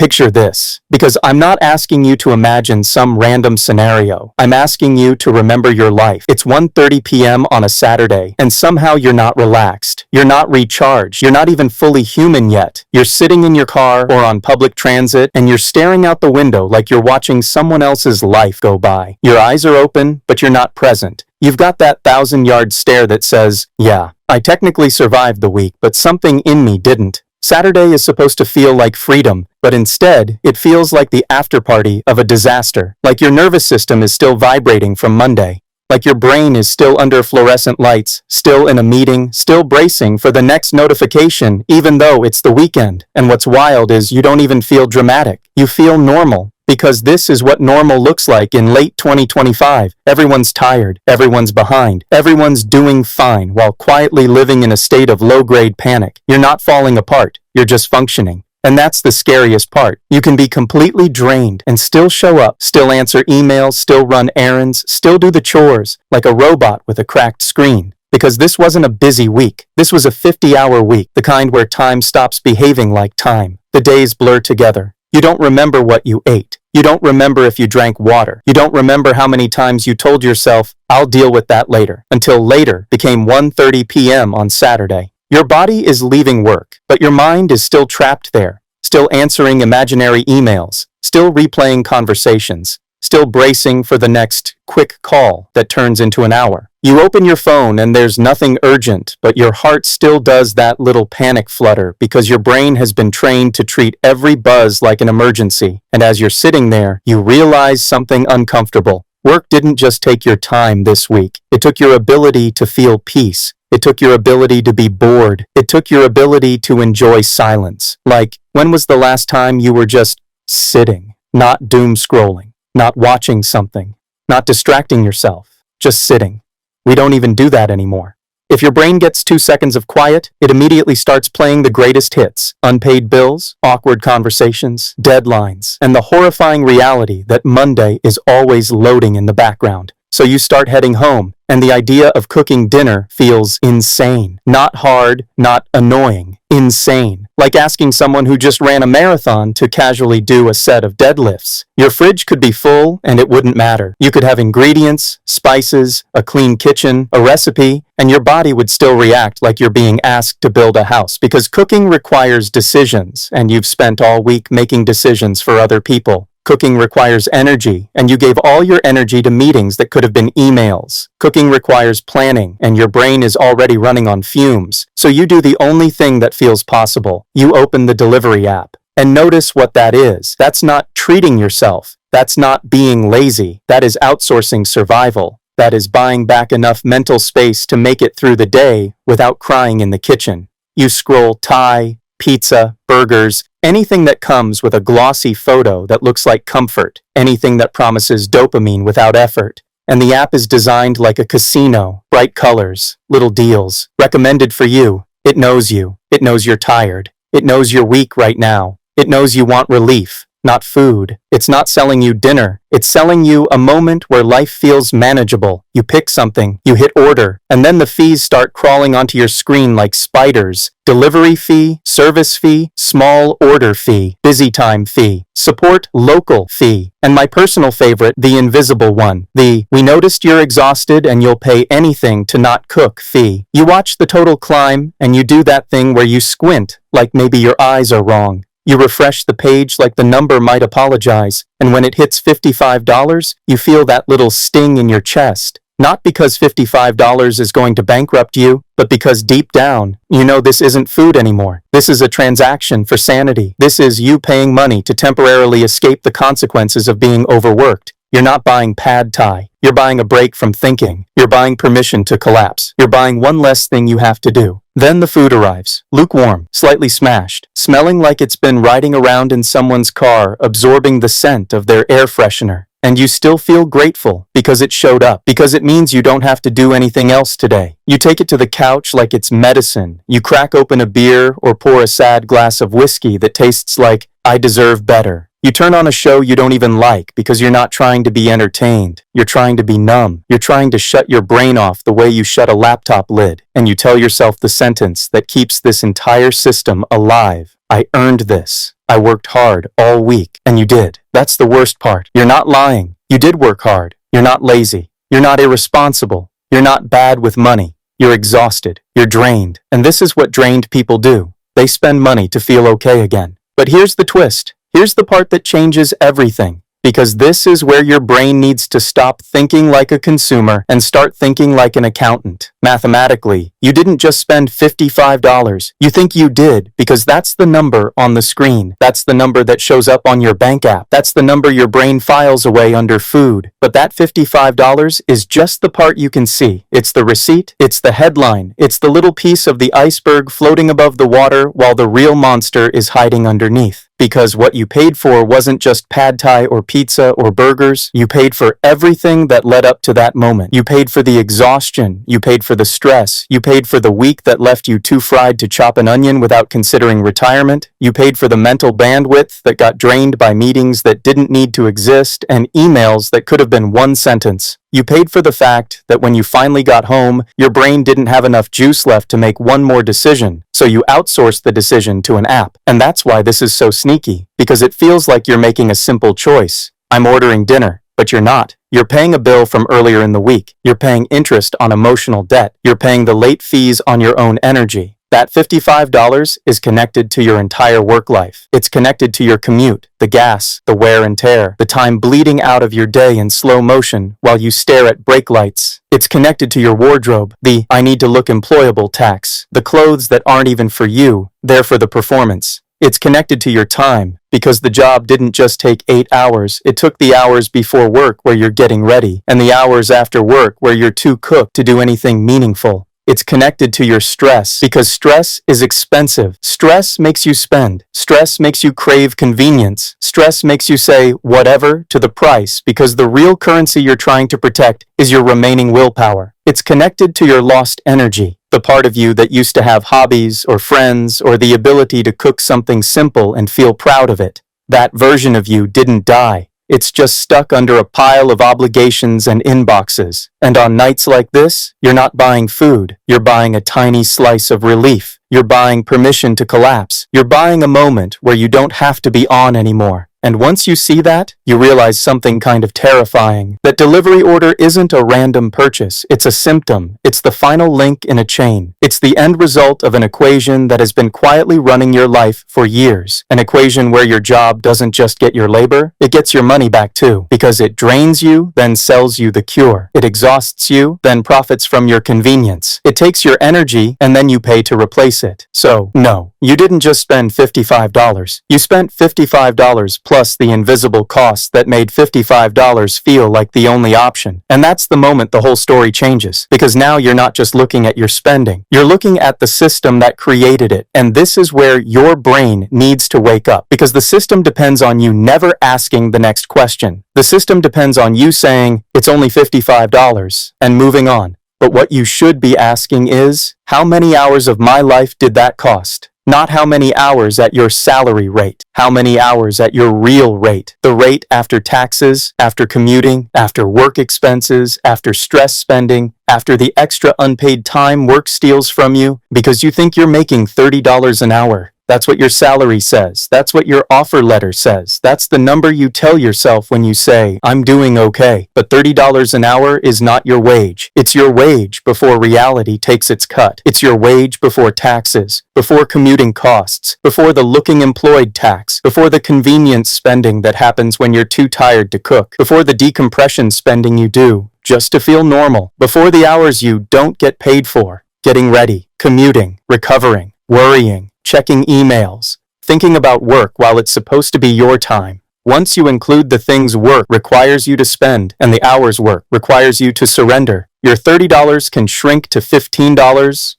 Picture this, because I'm not asking you to imagine some random scenario. I'm asking you to remember your life. It's 1:30 p.m. on a Saturday, and somehow you're not relaxed. You're not recharged. You're not even fully human yet. You're sitting in your car or on public transit, and you're staring out the window like you're watching someone else's life go by. Your eyes are open, but you're not present. You've got that 1,000-yard stare that says, yeah, I technically survived the week, but something in me didn't. Saturday is supposed to feel like freedom, but instead, it feels like the afterparty of a disaster, like your nervous system is still vibrating from Monday, like your brain is still under fluorescent lights, still in a meeting, still bracing for the next notification, even though it's the weekend. And what's wild is you don't even feel dramatic. You feel normal. Because this is what normal looks like in late 2025. Everyone's tired, everyone's behind, everyone's doing fine while quietly living in a state of low-grade panic. You're not falling apart, you're just functioning. And that's the scariest part. You can be completely drained and still show up, still answer emails, still run errands, still do the chores, like a robot with a cracked screen. Because this wasn't a busy week. This was a 50-hour week, the kind where time stops behaving like time. The days blur together. You don't remember what you ate. You don't remember if you drank water. You don't remember how many times you told yourself, I'll deal with that later, until later became 1:30 p.m. on Saturday. Your body is leaving work, but your mind is still trapped there, still answering imaginary emails, still replaying conversations, still bracing for the next quick call that turns into an hour. You open your phone and there's nothing urgent, but your heart still does that little panic flutter because your brain has been trained to treat every buzz like an emergency. And as you're sitting there, you realize something uncomfortable. Work didn't just take your time this week. It took your ability to feel peace. It took your ability to be bored. It took your ability to enjoy silence. Like, when was the last time you were just sitting, not doom scrolling, not watching something, not distracting yourself, just sitting? We don't even do that anymore. If your brain gets 2 seconds of quiet, it immediately starts playing the greatest hits, unpaid bills, awkward conversations, deadlines, and the horrifying reality that Monday is always loading in the background. So you start heading home, and the idea of cooking dinner feels insane. Not hard, not annoying, insane. Like asking someone who just ran a marathon to casually do a set of deadlifts. Your fridge could be full, and it wouldn't matter. You could have ingredients, spices, a clean kitchen, a recipe, and your body would still react like you're being asked to build a house. Because cooking requires decisions, and you've spent all week making decisions for other people. Cooking requires energy, and you gave all your energy to meetings that could have been emails. Cooking requires planning, and your brain is already running on fumes. So you do the only thing that feels possible. You open the delivery app. And notice what that is. That's not treating yourself. That's not being lazy. That is outsourcing survival. That is buying back enough mental space to make it through the day without crying in the kitchen. You scroll Thai, pizza, burgers, anything that comes with a glossy photo that looks like comfort, anything that promises dopamine without effort. And the app is designed like a casino, bright colors, little deals, recommended for you. It knows you. It knows you're tired. It knows you're weak right now. It knows you want relief, not food. It's not selling you dinner. It's selling you a moment where life feels manageable. You pick something, you hit order, and then the fees start crawling onto your screen like spiders. Delivery fee, service fee, small order fee, busy time fee, support local fee, and my personal favorite, the invisible one, the we noticed you're exhausted and you'll pay anything to not cook fee. You watch the total climb and you do that thing where you squint, like maybe your eyes are wrong. You refresh the page like the number might apologize, and when it hits $55, you feel that little sting in your chest. Not because $55 is going to bankrupt you, but because deep down, you know this isn't food anymore. This is a transaction for sanity. This is you paying money to temporarily escape the consequences of being overworked. You're not buying pad thai. You're buying a break from thinking. You're buying permission to collapse. You're buying one less thing you have to do. Then the food arrives, lukewarm, slightly smashed, smelling like it's been riding around in someone's car, absorbing the scent of their air freshener. And you still feel grateful because it showed up, because it means you don't have to do anything else today. You take it to the couch like it's medicine. You crack open a beer or pour a sad glass of whiskey that tastes like, I deserve better. You turn on a show you don't even like because you're not trying to be entertained. You're trying to be numb. You're trying to shut your brain off the way you shut a laptop lid. And you tell yourself the sentence that keeps this entire system alive. I earned this. I worked hard all week. And you did. That's the worst part. You're not lying. You did work hard. You're not lazy. You're not irresponsible. You're not bad with money. You're exhausted. You're drained. And this is what drained people do. They spend money to feel okay again. But here's the twist. Here's the part that changes everything. Because this is where your brain needs to stop thinking like a consumer and start thinking like an accountant. Mathematically, you didn't just spend $55. You think you did because that's the number on the screen. That's the number that shows up on your bank app. That's the number your brain files away under food. But that $55 is just the part you can see. It's the receipt. It's the headline. It's the little piece of the iceberg floating above the water while the real monster is hiding underneath. Because what you paid for wasn't just pad thai or pizza or burgers. You paid for everything that led up to that moment. You paid for the exhaustion. You paid for the stress. You paid for the week that left you too fried to chop an onion without considering retirement. You paid for the mental bandwidth that got drained by meetings that didn't need to exist and emails that could have been one sentence. You paid for the fact that when you finally got home, your brain didn't have enough juice left to make one more decision, so you outsourced the decision to an app. And that's why this is so sneaky, because it feels like you're making a simple choice. I'm ordering dinner, but you're not. You're paying a bill from earlier in the week. You're paying interest on emotional debt. You're paying the late fees on your own energy. That $55 is connected to your entire work life. It's connected to your commute, the gas, the wear and tear, the time bleeding out of your day in slow motion while you stare at brake lights. It's connected to your wardrobe, the I need to look employable tax, the clothes that aren't even for you, they're for the performance. It's connected to your time, because the job didn't just take 8 hours, it took the hours before work where you're getting ready, and the hours after work where you're too cooked to do anything meaningful. It's connected to your stress, because stress is expensive. Stress makes you spend. Stress makes you crave convenience. Stress makes you say whatever to the price, because the real currency you're trying to protect is your remaining willpower. It's connected to your lost energy, the part of you that used to have hobbies or friends or the ability to cook something simple and feel proud of it. That version of you didn't die. It's just stuck under a pile of obligations and inboxes. And on nights like this, you're not buying food. You're buying a tiny slice of relief. You're buying permission to collapse. You're buying a moment where you don't have to be on anymore. And once you see that, you realize something kind of terrifying. That delivery order isn't a random purchase. It's a symptom. It's the final link in a chain. It's the end result of an equation that has been quietly running your life for years. An equation where your job doesn't just get your labor, it gets your money back too. Because it drains you, then sells you the cure. It exhausts you, then profits from your convenience. It takes your energy, and then you pay to replace it. So, no, you didn't just spend $55. You spent $55 plus the invisible costs that made $55 feel like the only option. And that's the moment the whole story changes. Because now you're not just looking at your spending. You're looking at the system that created it. And this is where your brain needs to wake up. Because the system depends on you never asking the next question. The system depends on you saying, it's only $55, and moving on. But what you should be asking is, how many hours of my life did that cost? Not how many hours at your salary rate. How many hours at your real rate? The rate after taxes, after commuting, after work expenses, after stress spending, after the extra unpaid time work steals from you because you think you're making $30 an hour. That's what your salary says. That's what your offer letter says. That's the number you tell yourself when you say, I'm doing okay. But $30 an hour is not your wage. It's your wage before reality takes its cut. It's your wage before taxes, before commuting costs, before the looking employed tax, before the convenience spending that happens when you're too tired to cook, before the decompression spending you do just to feel normal, before the hours you don't get paid for, getting ready, commuting, recovering, worrying, checking emails, thinking about work while it's supposed to be your time. Once you include the things work requires you to spend and the hours work requires you to surrender, your $30 can shrink to $15,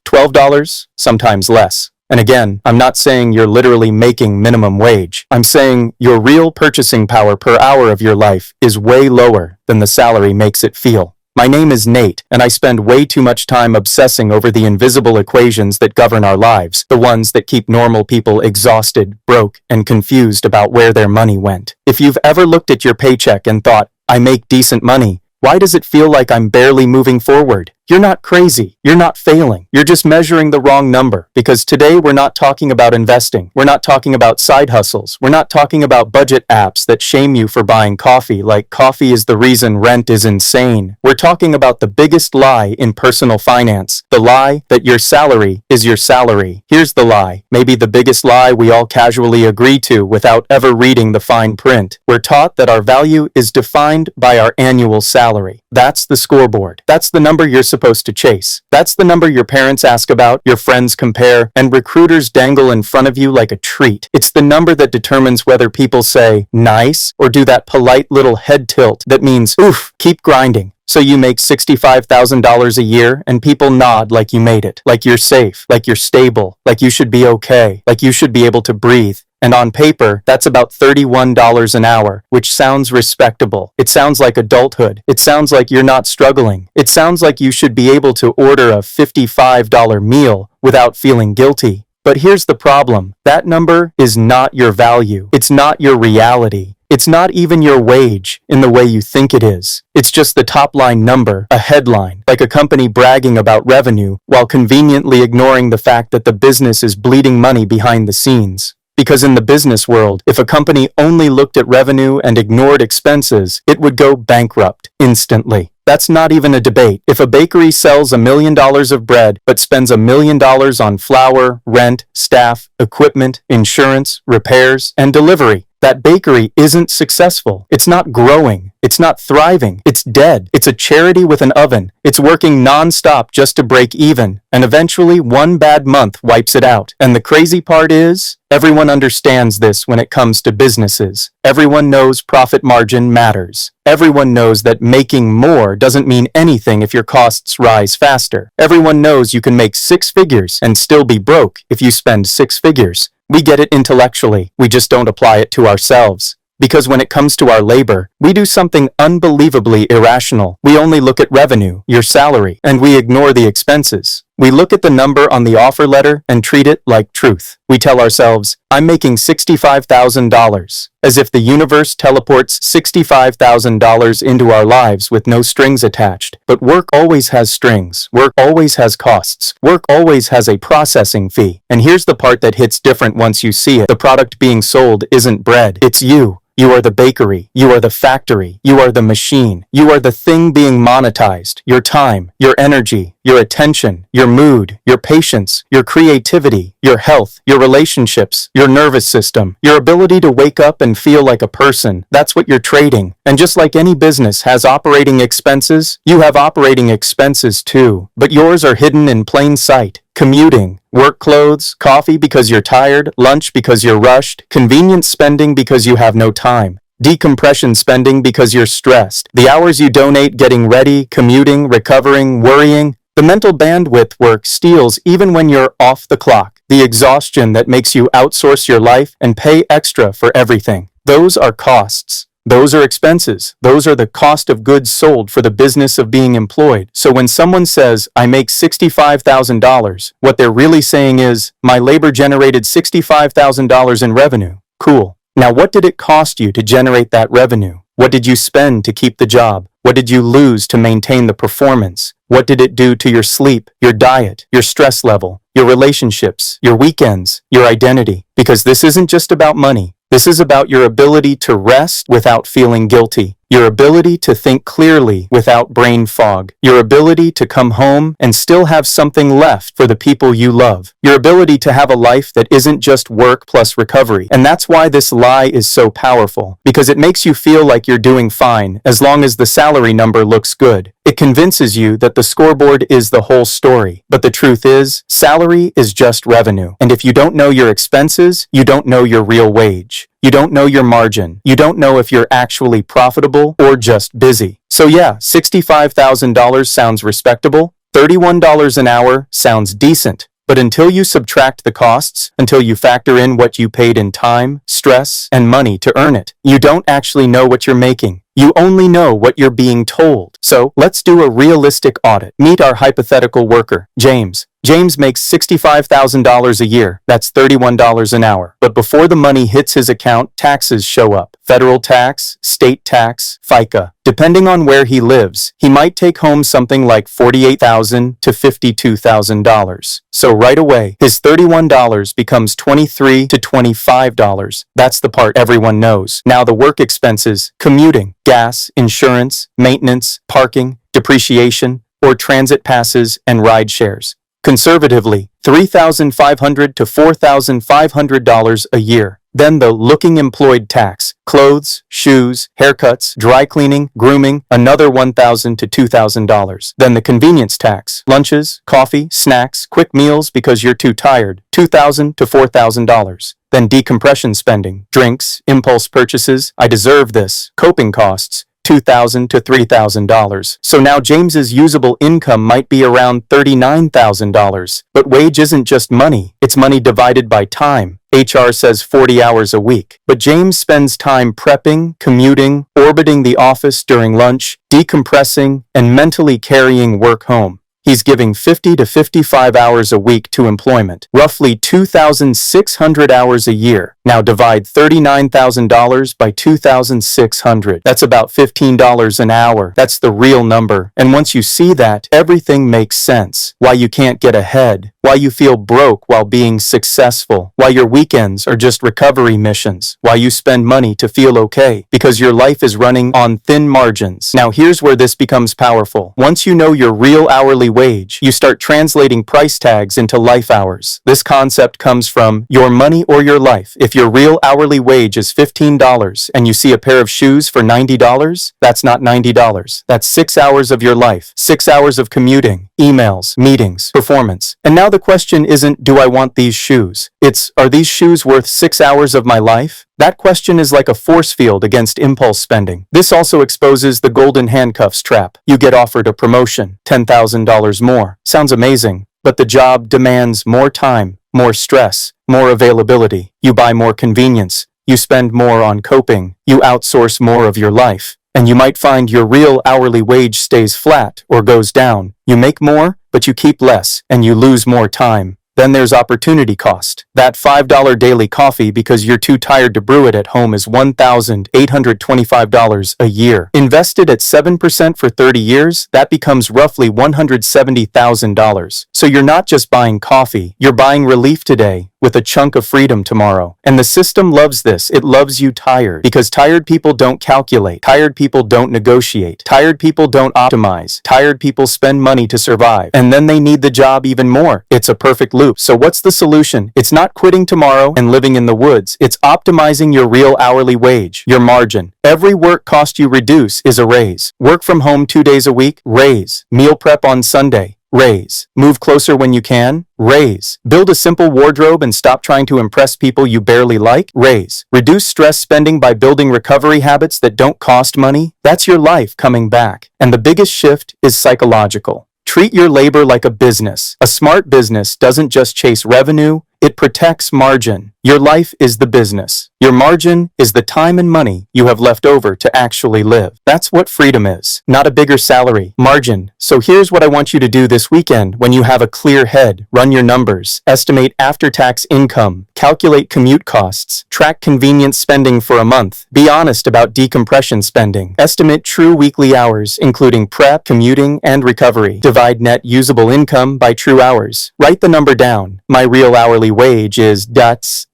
$12, sometimes less. And again, I'm not saying you're literally making minimum wage. I'm saying your real purchasing power per hour of your life is way lower than the salary makes it feel. My name is Nate, and I spend way too much time obsessing over the invisible equations that govern our lives, the ones that keep normal people exhausted, broke, and confused about where their money went. If you've ever looked at your paycheck and thought, I make decent money, why does it feel like I'm barely moving forward? You're not crazy. You're not failing. You're just measuring the wrong number. Because today we're not talking about investing. We're not talking about side hustles. We're not talking about budget apps that shame you for buying coffee, like coffee is the reason rent is insane. We're talking about the biggest lie in personal finance. The lie that your salary is your salary. Here's the lie. Maybe the biggest lie we all casually agree to without ever reading the fine print. We're taught that our value is defined by our annual salary. That's the scoreboard. That's the number you're supposed to chase. That's the number your parents ask about, your friends compare, and recruiters dangle in front of you like a treat. It's the number that determines whether people say, nice, or do that polite little head tilt that means, oof, keep grinding. So you make $65,000 a year and people nod like you made it, like you're safe, like you're stable, like you should be okay, like you should be able to breathe. And on paper, that's about $31 an hour, which sounds respectable. It sounds like adulthood. It sounds like you're not struggling. It sounds like you should be able to order a $55 meal without feeling guilty. But here's the problem. That number is not your value. It's not your reality. It's not even your wage in the way you think it is. It's just the top line number, a headline, like a company bragging about revenue while conveniently ignoring the fact that the business is bleeding money behind the scenes. Because in the business world, if a company only looked at revenue and ignored expenses, it would go bankrupt instantly. That's not even a debate. If a bakery sells $1 million of bread but spends $1 million on flour, rent, staff, equipment, insurance, repairs, and delivery, that bakery isn't successful. It's not growing. It's not thriving. It's dead. It's a charity with an oven. It's working non-stop just to break even. And eventually, one bad month wipes it out. And the crazy part is, everyone understands this when it comes to businesses. Everyone knows profit margin matters. Everyone knows that making more doesn't mean anything if your costs rise faster. Everyone knows you can make 6 figures and still be broke if you spend 6 figures. We get it intellectually, we just don't apply it to ourselves. Because when it comes to our labor, we do something unbelievably irrational. We only look at revenue, your salary, and we ignore the expenses. We look at the number on the offer letter and treat it like truth. We tell ourselves, I'm making $65,000, as if the universe teleports $65,000 into our lives with no strings attached. But work always has strings. Work always has costs. Work always has a processing fee. And here's the part that hits different once you see it. The product being sold isn't bread. It's you. You are the bakery. You are the factory. You are the machine. You are the thing being monetized. Your time, your energy, your attention, your mood, your patience, your creativity, your health, your relationships, your nervous system, your ability to wake up and feel like a person. That's what you're trading. And just like any business has operating expenses, you have operating expenses too. But yours are hidden in plain sight. Commuting, work clothes, coffee because you're tired, lunch because you're rushed, convenience spending because you have no time, decompression spending because you're stressed, the hours you donate getting ready, commuting, recovering, worrying. The mental bandwidth work steals even when you're off the clock. The exhaustion that makes you outsource your life and pay extra for everything. Those are costs. Those are expenses. Those are the cost of goods sold for the business of being employed. So when someone says, I make $65,000, what they're really saying is, my labor generated $65,000 in revenue. Cool. Now what did it cost you to generate that revenue? What did you spend to keep the job? What did you lose to maintain the performance? What did it do to your sleep, your diet, your stress level, your relationships, your weekends, your identity? Because this isn't just about money. This is about your ability to rest without feeling guilty, your ability to think clearly without brain fog, your ability to come home and still have something left for the people you love, your ability to have a life that isn't just work plus recovery. And that's why this lie is so powerful, because it makes you feel like you're doing fine as long as the salary number looks good. It convinces you that the scoreboard is the whole story. But the truth is, salary is just revenue. And if you don't know your expenses, you don't know your real wage. You don't know your margin. You don't know if you're actually profitable or just busy. So yeah, $65,000 sounds respectable. $31 an hour sounds decent. But until you subtract the costs, until you factor in what you paid in time, stress, and money to earn it, you don't actually know what you're making. You only know what you're being told. So let's do a realistic audit. Meet our hypothetical worker, James. James makes $65,000 a year. That's $31 an hour. But before the money hits his account, taxes show up. Federal tax, state tax, FICA. Depending on where he lives, he might take home something like $48,000 to $52,000. So right away, his $31 becomes $23 to $25. That's the part everyone knows. Now the work expenses: commuting, gas, insurance, maintenance, parking, depreciation, or transit passes and ride shares. Conservatively, $3,500 to $4,500 a year. Then the looking employed tax: clothes, shoes, haircuts, dry cleaning, grooming, another $1,000 to $2,000. Then the convenience tax: lunches, coffee, snacks, quick meals because you're too tired, $2,000 to $4,000. Then decompression spending: drinks, impulse purchases, I deserve this, coping costs, $2,000 to $3,000. So now James's usable income might be around $39,000. But wage isn't just money, it's money divided by time. HR says 40 hours a week. But James spends time prepping, commuting, orbiting the office during lunch, decompressing, and mentally carrying work home. He's giving 50 to 55 hours a week to employment, roughly 2,600 hours a year. Now divide $39,000 by 2,600. That's about $15 an hour. That's the real number. And once you see that, everything makes sense. Why you can't get ahead, why you feel broke while being successful, why your weekends are just recovery missions, why you spend money to feel okay, because your life is running on thin margins. Now here's where this becomes powerful. Once you know your real hourly wage, you start translating price tags into life hours. This concept comes from Your Money or Your Life. If your real hourly wage is $15 and you see a pair of shoes for $90, that's not $90. That's 6 hours of your life, 6 hours of commuting, emails, meetings, performance. And now the question isn't, do I want these shoes? It's, are these shoes worth 6 hours of my life? That question is like a force field against impulse spending. This also exposes the golden handcuffs trap. You get offered a promotion, $10,000 more. Sounds amazing, but the job demands more time, more stress, more availability. You buy more convenience. You spend more on coping. You outsource more of your life. And you might find your real hourly wage stays flat or goes down. You make more, but you keep less, and you lose more time. Then there's opportunity cost. That $5 daily coffee because you're too tired to brew it at home is $1,825 a year. Invested at 7% for 30 years, that becomes roughly $170,000. So you're not just buying coffee, you're buying relief today with a chunk of freedom tomorrow. And the system loves this. It loves you tired, because tired people don't calculate. Tired people don't negotiate. Tired people don't optimize. Tired people spend money to survive. And then they need the job even more. It's a perfect loop. So what's the solution? It's not quitting tomorrow and living in the woods. It's optimizing your real hourly wage, your margin. Every work cost you reduce is a raise. Work from home 2 days a week? Raise. Meal prep on Sunday? Raise. Move closer when you can? Raise. Build a simple wardrobe and stop trying to impress people you barely like? Raise. Reduce stress spending by building recovery habits that don't cost money? That's your life coming back. And the biggest shift is psychological. Treat your labor like a business. A smart business doesn't just chase revenue, it protects margin. Your life is the business. Your margin is the time and money you have left over to actually live. That's what freedom is, not a bigger salary. Margin. So here's what I want you to do this weekend when you have a clear head. Run your numbers. Estimate after-tax income. Calculate commute costs. Track convenience spending for a month. Be honest about decompression spending. Estimate true weekly hours, including prep, commuting, and recovery. Divide net usable income by true hours. Write the number down. My real hourly wage is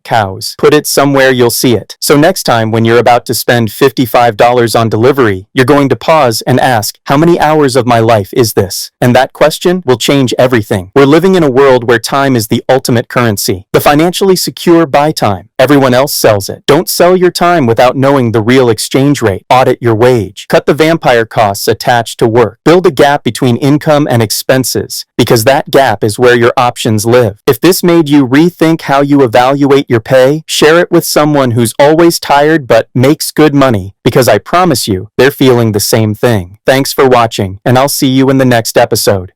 cows. Put it somewhere you'll see it. So next time when you're about to spend $55 on delivery, you're going to pause and ask, how many hours of my life is this? And that question will change everything. We're living in a world where time is the ultimate currency. The financially secure buy time. Everyone else sells it. Don't sell your time without knowing the real exchange rate. Audit your wage. Cut the vampire costs attached to work. Build a gap between income and expenses, because that gap is where your options live. If this made you rethink how you evaluate your pay, share it with someone who's always tired but makes good money, because I promise you, they're feeling the same thing. Thanks for watching, and I'll see you in the next episode.